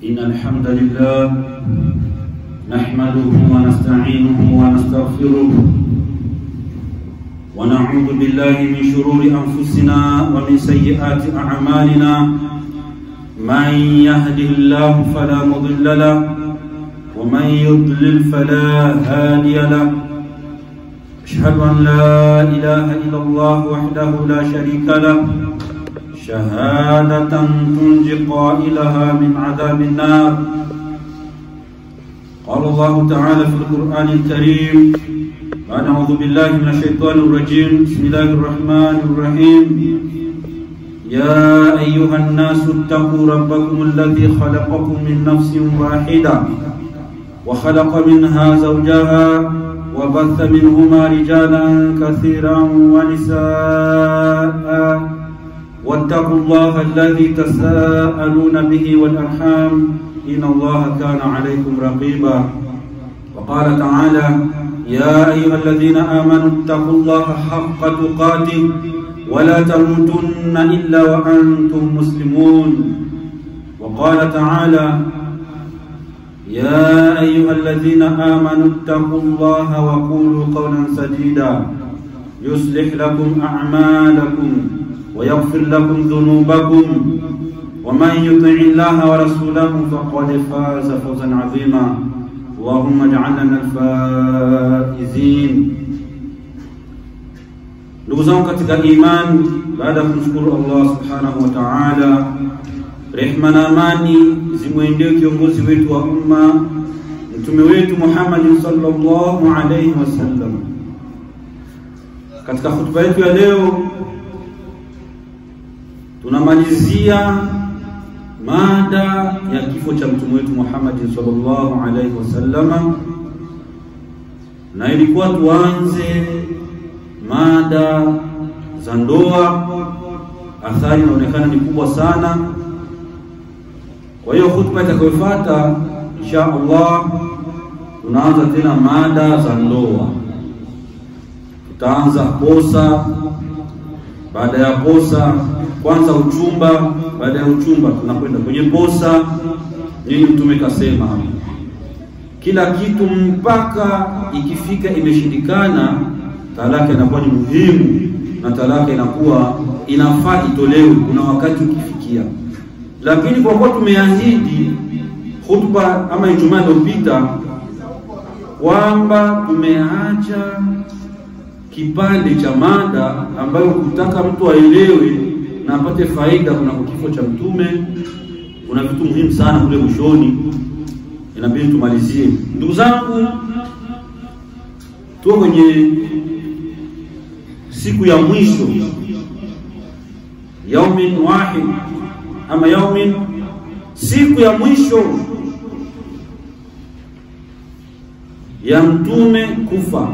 إن الحمد لله نحمده ونستعينه ونستغفره ونعوذ بالله من شرور أنفسنا ومن سيئات أعمالنا من يهده الله فلا مضل له ومن يضلل فلا هادي له أشهد أن لا إله إلا الله وحده لا شريك له شهادة تنجي قائلها من عذاب النار. قال الله تعالى في القرآن الكريم: أعوذ بالله من الشيطان الرجيم، بسم الله الرحمن الرحيم. يا أيها الناس اتقوا ربكم الذي خلقكم من نفس واحدة وخلق منها زوجها وبث منهما رجالا كثيرا ونساء واتقوا الله الذي تساءلون به والأرحام إن الله كان عليكم رقيبا. وقال تعالى: يا أيها الذين آمنوا اتقوا الله حق تقاته ولا تموتن إلا وأنتم مسلمون. وقال تعالى: يا أيها الذين آمنوا اتقوا الله وقولوا قولا سديدا يصلح لكم أعمالكم ويغفر لكم ذنوبكم ومن يطع الله ورسوله فقد فاز فوزا عظيما. اللهم اجعلنا من الفائزين. Ndugu zangu katika imani, baada ya kumshukuru Allah subhanahu wa ta'ala, rehma na amani zimwendee kiongozi wetu wa umma, mtume wetu Muhammad sallallahu alayhi wasallam. Katika hutuba yetu ya leo tunamalizia mada ya kifo cha mtume wetu Muhammad sallallahu alayhi wasallam, na ilikuwa tuanze mada za ndoa. Athari inaonekana ni kubwa sana. Kwa hiyo hutuba itakayofuata insha Allah tunaanza tena mada za ndoa. Tutaanza posa, baada ya posa kwanza uchumba, baada ya uchumba tunakwenda kwenye posa. Nini mtume kasema? Kila kitu mpaka ikifika imeshindikana, talaka inakuwa ni muhimu na talaka inakuwa inafaa itolewe kuna wakati ukifikia. Lakini kwa kuwa tumeahidi hutuba ama Ijumaa iliyopita kwamba tumeacha kipande cha mada ambayo kutaka mtu aelewe na apate faida kuna kifo cha mtume, kuna vitu muhimu sana kule mwishoni, inabidi tumalizie. Ndugu zangu, tuko kwenye siku ya mwisho, yaumin wahid ama yaumin, siku ya mwisho ya mtume kufa.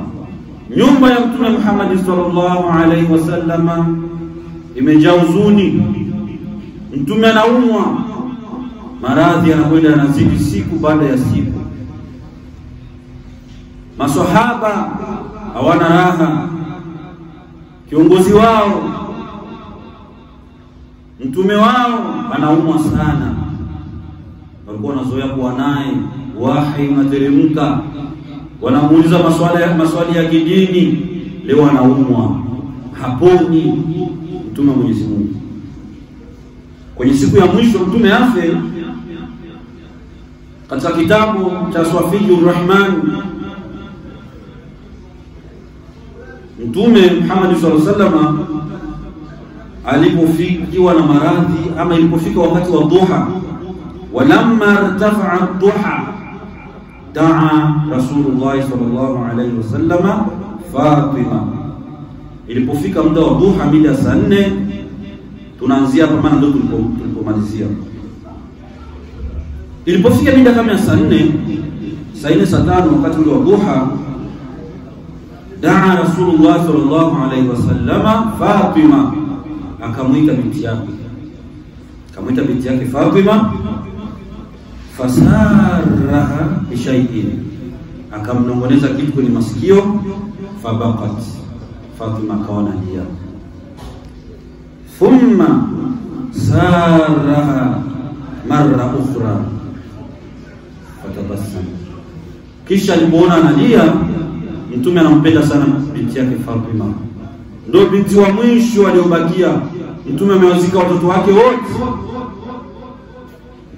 Nyumba ya mtume Muhammad sallallahu alaihi wasallam imejaa huzuni. Mtume anaumwa, maradhi yanakwenda yanazidi siku baada ya siku. Maswahaba hawana raha. Kiongozi wao, mtume wao anaumwa sana. Walikuwa wanazoea kuwa naye, wahi unateremka, wanamuuliza maswali ya kidini. Leo anaumwa, haponi. Mtume wa Mwenyezi Mungu kwenye siku ya mwisho mtume afe. Katika kitabu cha Swafiyur Rahman, Mtume Muhammad sallallahu alaihi wasallam alipofikiwa na maradhi ama ilipofika wakati wa duha, walamma irtafa'a duha daa Rasulullah sallallahu alaihi wasallam Fatima. Ilipofika muda wa duha mida saa 4, tunaanzia hapa maana ndio tulipomalizia. Ilipofika mida kama saa 4, saa 4 saa 5 wakati ule wa duha, daa Rasulullah sallallahu alaihi wasallam Fatima, akamwita binti yake Fatima, fasaraha bishai'in, akamnongoneza kitu kwenye masikio, fabaqat, Fatima kaona hiya. Thumma saraha marra ukhra, fatabasam. Kisha alipoona analia, Mtume anampenda sana binti yake Fatima, ndio binti wa mwisho aliyobakia. Mtume amewazika watoto wake wote.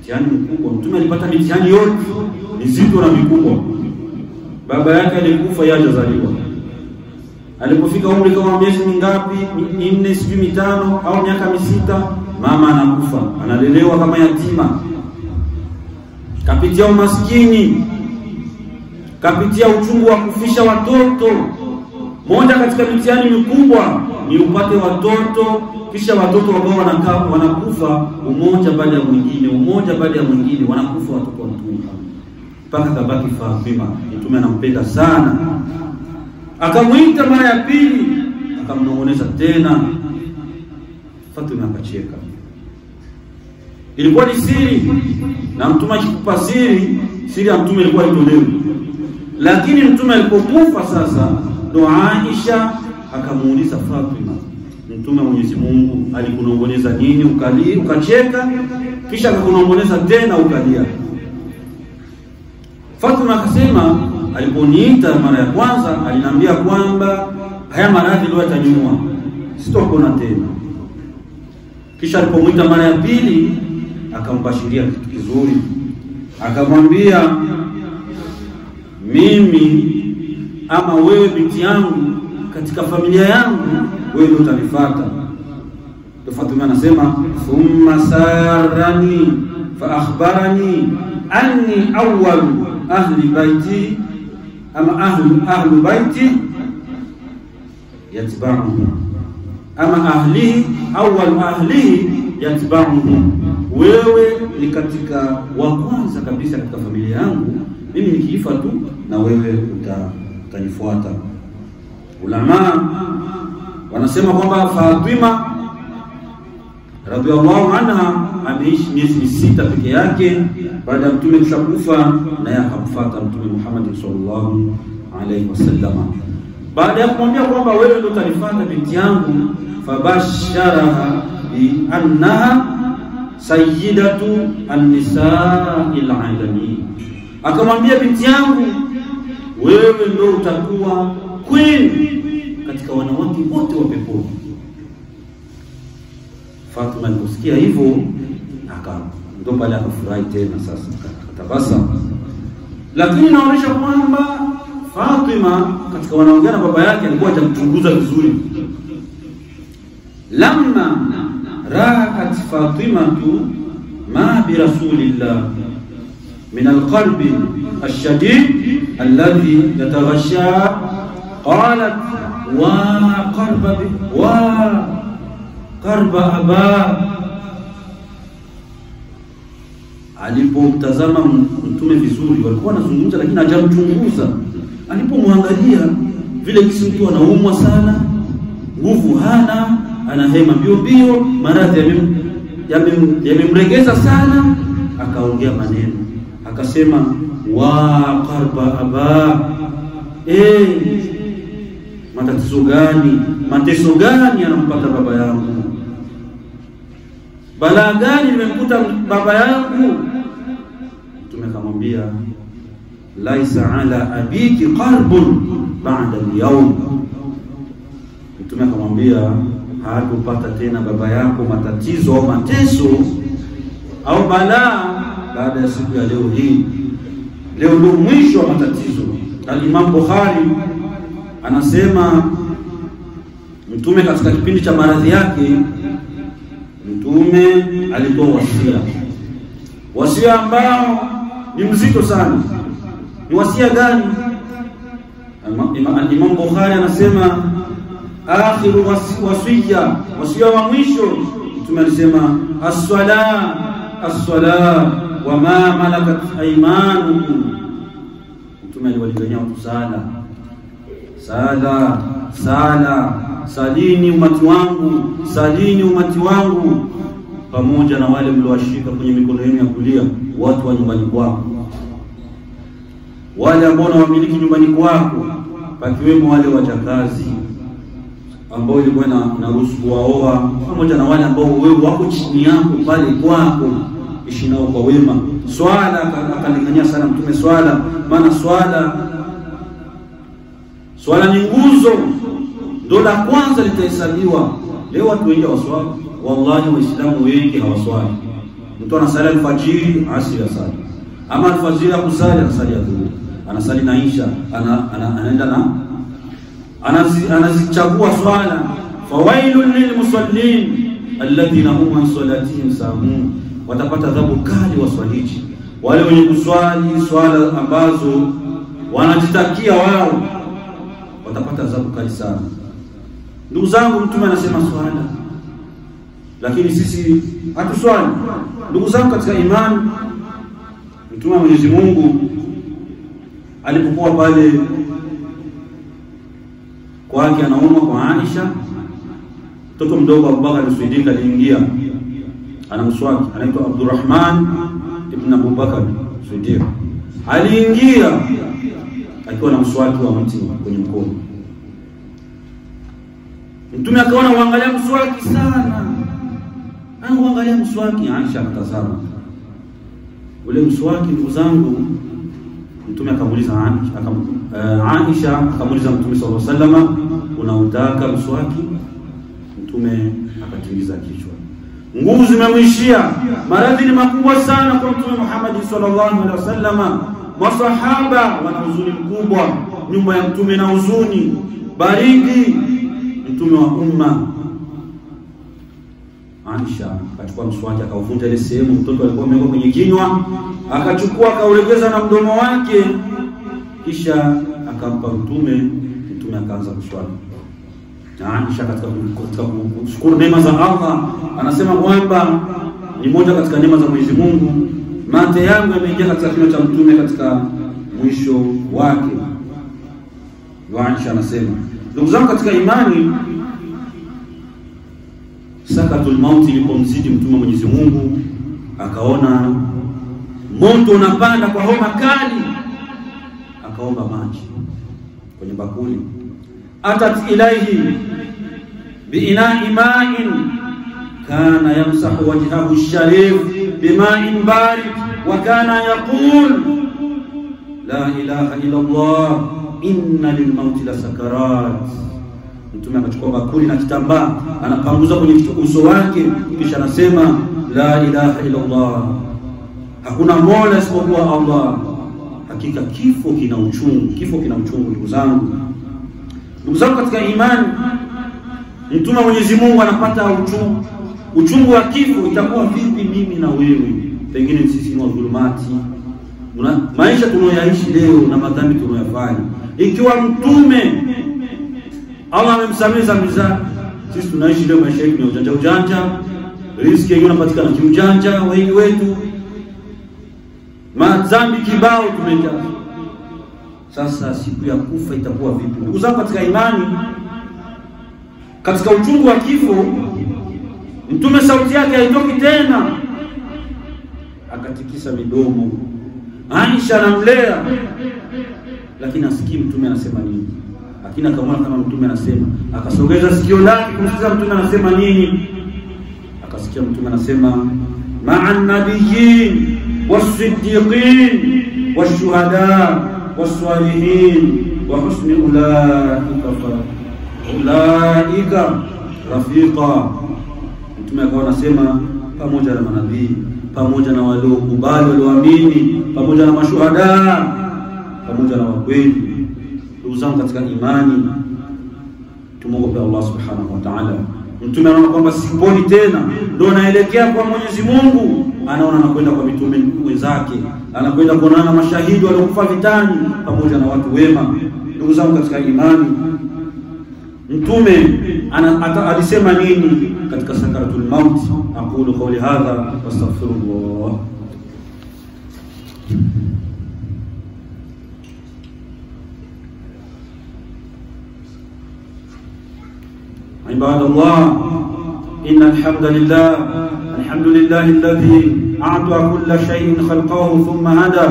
Mtihani mkubwa, Mtume alipata mitihani yote mizito na mikubwa. Baba yake alikufa hajazaliwa. Alipofika umri kama miezi mingapi, 4 sijui 5 au miaka 6, mama anakufa, analelewa kama yatima. Kapitia umaskini, kapitia uchungu wa kufisha watoto. Moja katika mitihani mikubwa ni upate watoto, kisha watoto ambao wanakufa umoja baada ya mwingine, umoja baada ya mwingine, wanakufa watoto wa Mtume. Mpaka kabaki Fatima. Mtume anampenda sana. Akamuita mara ya pili, akamnong'oneza tena. Fatima akacheka. Ilikuwa ni siri, na Mtume akikupa siri ya Mtume ilikuwa itolewe. Lakini Mtume alipokufa sasa, ndo Aisha akamuuliza Fatima, Mtume Mwenyezi Mungu alikunong'oneza nini ukalia ukacheka, kisha akakunong'oneza tena ukalia? Fatima akasema, aliponiita mara ya kwanza aliniambia kwamba haya maradhi ndio yatanyuma, sitopona tena. Kisha alipomuita mara ya pili akampashiria kitu kizuri, akamwambia, mimi ama wewe binti yangu katika familia yangu wewe ndio utanifuata. Fatima anasema, thumma sarani fa akhbarani anni awwal ahli baiti ama ahlu baiti yatba'uhu ama ahli awwal ahli yatba'uhu. Wewe ni katika wa kwanza kabisa katika familia yangu, mimi nikifa tu na wewe utanifuata. Ulama wanasema kwamba Fatima radhiallahu anha ameishi miezi 6 peke yake baada ya Mtume kushakufa, na yeye akamfuata Mtume Muhammad sallallahu alaihi wasallam. Baada ya kumwambia kwamba wewe ndio utanifuata binti yangu, fabasharaha bi annaha sayyidatu an-nisa'il alamin. Akamwambia binti yangu, wewe ndio utakuwa queen katika wanawake wote wa peponi. Fatima aliposikia hivyo ndo pale akafurahi tena, sasa akatabasa. Lakini inaonyesha kwamba Fatima katika wanaongea na baba yake alikuwa hajamchunguza vizuri. Lamma ra'at Fatimatu ma bi rasulillah min alqalbi ashadid alladhi yataghasha, qalat wa qarba aba. Alipomtazama Mtume vizuri, walikuwa wanazungumza lakini hajamchunguza. Alipomwangalia vile kisi mtu anaumwa sana, nguvu hana, anahema mbio, maradhi yamemregeza sana, akaongea maneno akasema, wa qarba aba, matatizo gani, mateso gani anampata baba yangu, balaa gani limemkuta baba yangu? Mtume akamwambia, laisa ala abiki qarbun ba'da al-yawm. Mtume akamwambia, hatupata tena baba yako matatizo au mateso au balaa baada ya siku ya leo hii. Leo ndio mwisho wa matatizo. Al-Imam Bukhari anasema Mtume katika kipindi cha maradhi yake, Mtume alitoa wasia ambao ni mzito sana. Ni wasia gani? Imam Bukhari anasema akhiru wasia wa mwisho, Mtume alisema as-sala wa ma malakat aymanukum. Mtume aliwalingania watu sala, salini umati wangu, pamoja na wale mliowashika kwenye mikono yenu ya kulia, watu wa nyumbani kwako, wale ambao wamiliki nyumbani kwako, pakiwemo wale wajakazi ambao ilikuwa na ruhusa kuwaoa, pamoja na wale ambao wewe wako chini yako pale kwako, ishi nao kwa wema. Swala akalingania sana mtume swala, maana swala ni nguzo, ndio la kwanza litahesabiwa. Leo watu wengi hawaswali, wallahi waislamu wengi hawaswali. Mtu anasali alfajiri, asri asali, ama alfajiri akusali, anasali adhuhuri, anasali na isha, anaenda na anazichagua swala. Fawailun lilmusallin alladhina hum an salatihim sahun, watapata adhabu kali waswaliji, wale wenye kuswali swala ambazo wanajitakia wao, watapata adhabu kali sana. Ndugu zangu, mtume anasema swala, lakini sisi hatuswali. Ndugu zangu katika imani, mtume wa Mwenyezi Mungu alipokuwa pale kwake anaumwa kwa Aisha, mtoto mdogo Abubakar Siddiq aliingia, ana mswaki, anaitwa Abdurrahman ibn Abubakar Siddiq. Aliingia akiwa na mswaki wa mti kwenye mkono. Mtume akaona uangalia mswaki sana, anaangalia mswaki. Aisha akatazama ule mswaki. Ndugu zangu, mtume akamuuliza Aisha akamuuliza Mtume sallallahu alaihi wasallam, unautaka mswaki? Mtume akatingiza kichwa. Nguvu zimemwishia, maradhi ni makubwa sana kwa Mtume Muhammad sallallahu alaihi wasallam. Masahaba wana huzuni mkubwa, nyumba ya mtume na huzuni, baridi, mtume wa umma. Aisha akachukua mswaki akauvunja ile sehemu mtoto alikuwa ameweka kwenye kinywa, akachukua akaulegeza na mdomo wake, kisha akampa mtume. Mtume akaanza kuswali. Na Aisha katika kushukuru neema za Allah anasema kwamba ni moja katika neema za Mwenyezi Mungu, mate yangu yameingia katika kinywa cha mtume katika mwisho wake. Aisha anasema, ndugu zangu katika imani, sakatul mauti ilipomzidi mtume wa Mwenyezi Mungu, akaona moto unapanda kwa homa kali, akaomba maji kwenye bakuli. Atat ilaihi biina'i ma'in kana yamsahu wajhahu sharif bima'in barid wa kana yaqul la ilaha illa Allah inna lilmauti la sakarat. Mtume akachukua bakuli na kitambaa anapanguza kwenye uso wake, kisha anasema la ilaha illa Allah, hakuna mola isipokuwa Allah, hakika kifo kina uchungu. Kifo kina uchungu ndugu zangu. Ndugu zangu katika imani, mtume wa Mwenyezi Mungu anapata uchungu wa kifo. Itakuwa vipi mimi na wewe? Pengine sisi ni wadhulumati, maisha tunayoishi leo na madhambi tunayofanya. Ikiwa mtume Allah amemsamehe dhambi zake, sisi tunaishi leo maisha yetu ni ujanja, riziki yenyewe inapatikana kiujanja wengi wetu, madhambi kibao tumejaa. Sasa siku ya kufa itakuwa vipi? Ndugu zangu katika imani, katika uchungu wa kifo, mtume sauti yake haitoki tena, akatikisa midomo. Aisha anamlea, lakini asikii mtume anasema nini. Lakini akamwona kama mtume anasema, akasogeza sikio lake kumsikiza mtume anasema nini. Akasikia mtume anasema ma'an nabiyyin was-siddiqin wash-shuhada was-salihin wa husni ulaika rafiqa. Mtume akawa anasema pamoja na manabii, pamoja na waliokubali, walioamini, pamoja na mashuhada, pamoja na wakweli. Ndugu zangu katika imani, tumuombe Allah subhanahu wa ta'ala. Mtume anaona kwamba siponi tena, ndio anaelekea kwa Mwenyezi Mungu, anaona anakwenda kwa mitume wenzake, anakwenda kuonana mashahidi waliokufa vitani pamoja na watu wema. Ndugu zangu katika imani, mtume alisema nini katika sakaratul maut? Aqulu qawli hadha wastaghfirullah. عباد الله، إن الحمد لله الذي أعطى كل شيء خلقه ثم هدى،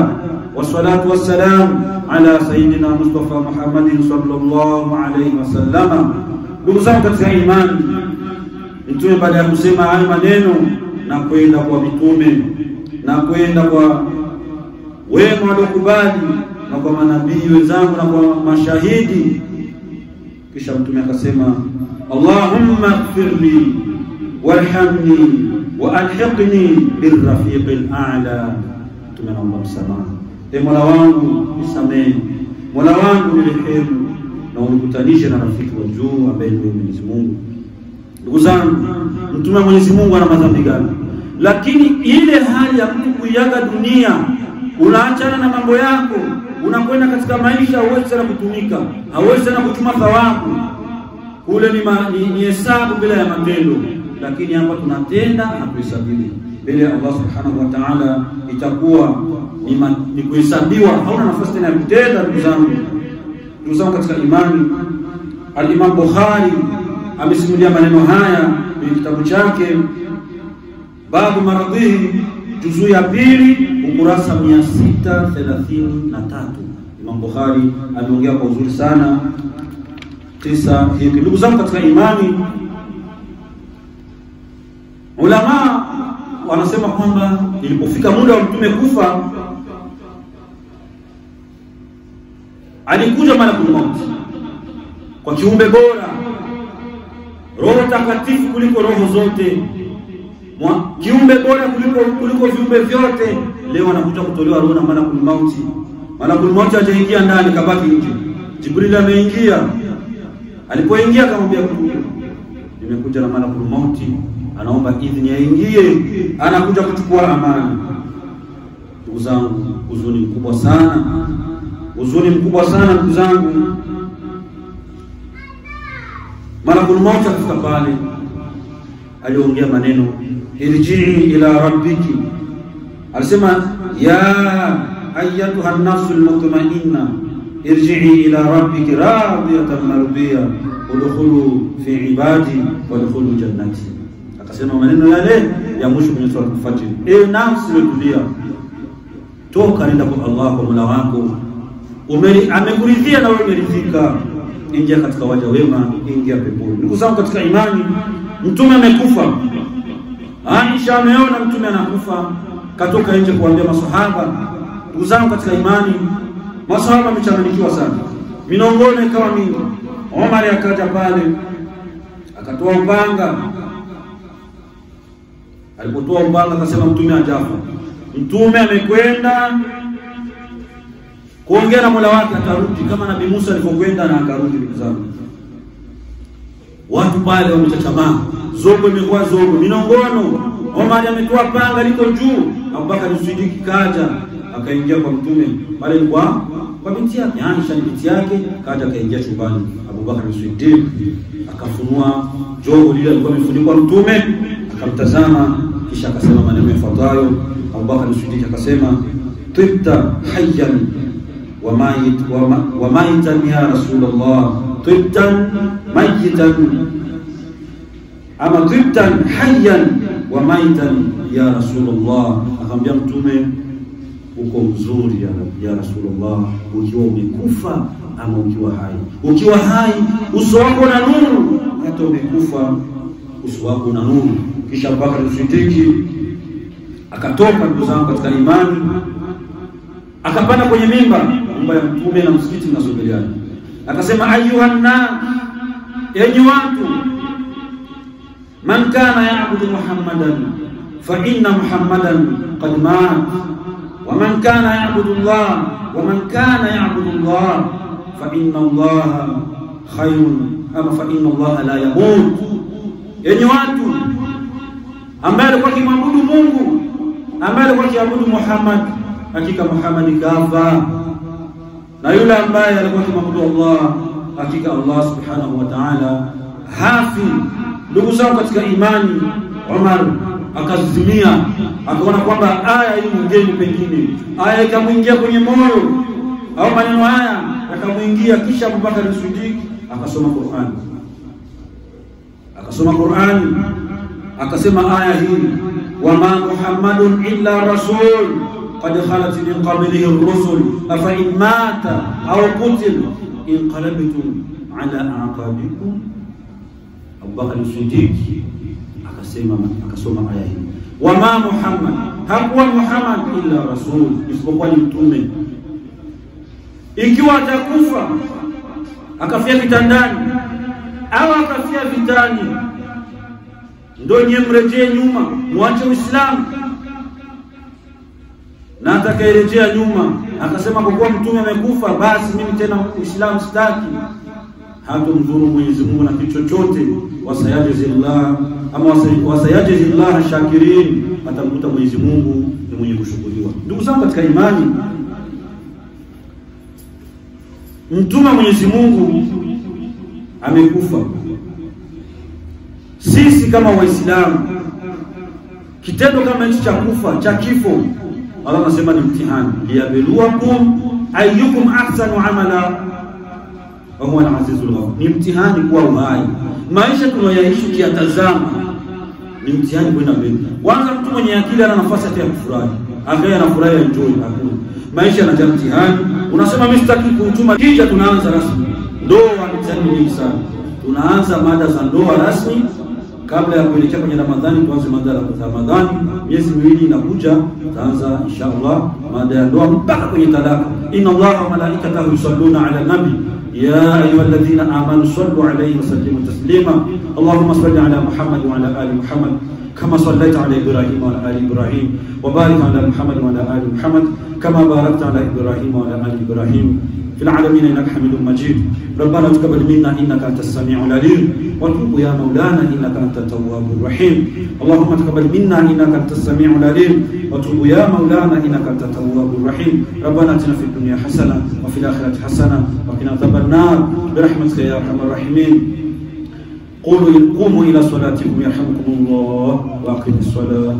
والصلاة والسلام على سيدنا مصطفى محمد صلى الله عليه وسلم. Ndugu zangu katika imani, mtume baada ya kusema haya maneno na kwenda kwa mitume na kwenda kwa wema waliokubali na kwa manabii wenzangu na kwa mashahidi. Kisha mtume akasema, Allahumma ighfirli warhamni wa alhiqni birrafiqil a'la. Mtume anaomba msamaha, Mola wangu nisamehe, Mola wangu nirehemu na unikutanishe na rafiki wa juu ambaye ni Mwenyezi Mungu. Ndugu zangu, mtume wa Mwenyezi Mungu ana madhambi gani? Lakini ile hali ya mtu kuiaga dunia, unaachana na mambo yako, unakwenda katika maisha, hauwezi sana kutumika, hauwezi sana kuchuma thawabu, kule ni hesabu bila ya matendo. Lakini hapa tunatenda na kuhesabiwa mbele ya Allah subhanahu wa ta'ala, itakuwa ni kuhesabiwa, hauna nafasi tena ya kutenda. Ndugu zangu katika imani, al-Imam Bukhari amesimulia maneno haya kwenye kitabu chake Babu Maradhihi, juzuu ya 2 ukurasa 633. Imam Bukhari ameongea kwa uzuri sana kisa hiki. Ndugu zangu katika imani, ulama wanasema kwamba ilipofika muda wa mtume kufa, alikuja malakul maut kwa kiumbe bora, roho takatifu kuliko roho zote, kiumbe bora kuliko viumbe vyote. Leo anakuja kutolewa roho na malakul maut. Malakul maut hajaingia ndani, kabaki nje. Jibril ameingia. Alipoingia akamwambia mtume, nimekuja na malakul maut, anaomba idhini aingie, anakuja kuchukua amani. Ndugu zangu, huzuni mkubwa sana, huzuni mkubwa sana ndugu zangu. Malakul maut akafika pale, aliongea maneno, irji'i ila rabbiki. Alisema, ya ayyatuha an-nafsul mutma'inna irji'i ila rabbiki radiyatan mardiyah udkhulu fi ibadi wadkhulu jannati. Akasema maneno yale ya mwisho kwenye sura al-Fajr, nafsi tulia, toka nenda kwa Allah, kwa Mola wako, amekuridhia na wewe umeridhika, ingia katika waja wema, ingia peponi. Ndugu zangu katika imani, mtume amekufa. Aisha ameona mtume anakufa, katoka nje kuambia maswahaba. Ndugu zangu katika imani, maswahaba wamechanganyikiwa sana, minongone ikawa mingi. Omar akaja pale, akatoa upanga. Alipotoa upanga akasema mtume ajafa. Mtume amekwenda kuongea na Mola wake, atarudi kama Nabii Musa alipokwenda na akarudi. Ndugu zangu, watu pale wamechachamaa, zogo imekuwa zogo, minongono. Omar ametoa panga liko juu, Abubakar Siddiq kaja akaingia kwa mtume pale kwa binti yake, Aisha ni binti yake, kaja akaingia chumbani. Abubakar Siddiq akafunua jogo lile alikuwa amefunikwa mtume, akamtazama, kisha akasema maneno yafuatayo. Abubakar Siddiq akasema, tibta hayyan wa mayitan ya Rasulullah, tibtan mayitan ama tibtan hayyan wa mayitan ya Rasulullah. Akamwambia mtume, uko mzuri ya Rasulullah, ukiwa umekufa ama ukiwa hai. Ukiwa hai uso wako na nuru, hata umekufa uso wako na nuru. Kisha Abubakar Siddiq akatoka, ndugu zangu katika imani, akapanda kwenye mimba ya mtume na msikiti unasogeleana, akasema, ayuhan nas, enyi watu, man kana ya'budu Muhammadan fa inna Muhammadan qad mat, wa man kana ya'budu Allah wa man kana ya'budu Allah fa inna Allah khayrun ama fa inna Allah la yamut. Enyi watu, ambaye alikuwa akimwabudu Mungu, ambaye alikuwa akiabudu Muhammad, hakika Muhammad kafa, na yule ambaye alikuwa akimwabudu Allah, hakika Allah subhanahu wa ta'ala hafi. Ndugu zangu katika imani, Umar akazimia, akaona kwamba aya hii mgeni, pengine aya ikamwingia kwenye moyo au maneno haya yakamuingia. Kisha Abubakar Siddiq akasoma Qur'an, akasema aya hii, wama Muhammadun illa rasul qad khalat min qablihi ar-rusul afa in mata aw qutil inqalabtum ala aqabikum. Abubakar Siddiq akasoma aya hii, wama Muhammad, hakuwa Muhammad illa rasul, isipokuwa ni mtume. Ikiwa atakufa akafia kitandani au akafia vitani, ndio nyinyi mrejee nyuma, muache Uislamu. Na atakayerejea nyuma akasema kwa kuwa mtume amekufa, basi mimi tena Uislamu sitaki, hatomdhuru Mwenyezi Mungu na kitu chochote. Wasayajizillah ama wasayajizillah shakirin, atamkuta Mwenyezi Mungu ni mwenye kushukuriwa. Ndugu zangu katika imani, mtume Mwenyezi Mungu amekufa. Sisi kama Waislamu, kitendo kama hicho cha kufa, cha kifo, Allah anasema ni mtihani, liyabluwakum ayyukum ahsanu amala wa huwa al-azizul ghafur. Ni mtihani kwa uhai. Maisha tunayoishi kiatazama ni mtihani kwenda mbele. Kwanza mtu mwenye akili ana nafasi ya kufurahi, akaye anafurahi, enjoy. Hakuna maisha yana mtihani. Unasema mimi sitaki kuutuma, kisha tunaanza rasmi ndoa. Ni mtihani mwingi sana. Tunaanza mada za ndoa rasmi kabla ya kuelekea kwenye Ramadhani. Tuanze mada za Ramadhani, miezi miwili inakuja, tutaanza inshallah mada ya ndoa mpaka kwenye talaka. Inna Allaha wa malaikatahu yusalluna ala nabi ya ayyuhalladhina amanu sallu alayhi wa sallimu taslima. Allahumma salli ala Muhammad wa ala ali Muhammad kama sallaita ala Ibrahim wa ala ali Ibrahim, wa barik ala Muhammad wa ala ali Muhammad kama barakta ala Ibrahim wa ala ali Ibrahim في العالمين إنك حميد مجيد. ربنا تقبل منا إنك أنت السميع العليم، وتوب يا مولانا إنك أنت التواب الرحيم. اللهم تقبل منا إنك أنت السميع العليم، وتوب يا مولانا إنك أنت التواب الرحيم. ربنا آتنا في الدنيا حسنة وفي الآخرة حسنة وقنا عذاب النار برحمتك يا أرحم الراحمين. قوموا إلى صلاتكم يرحمكم الله، وأقيموا الصلاة.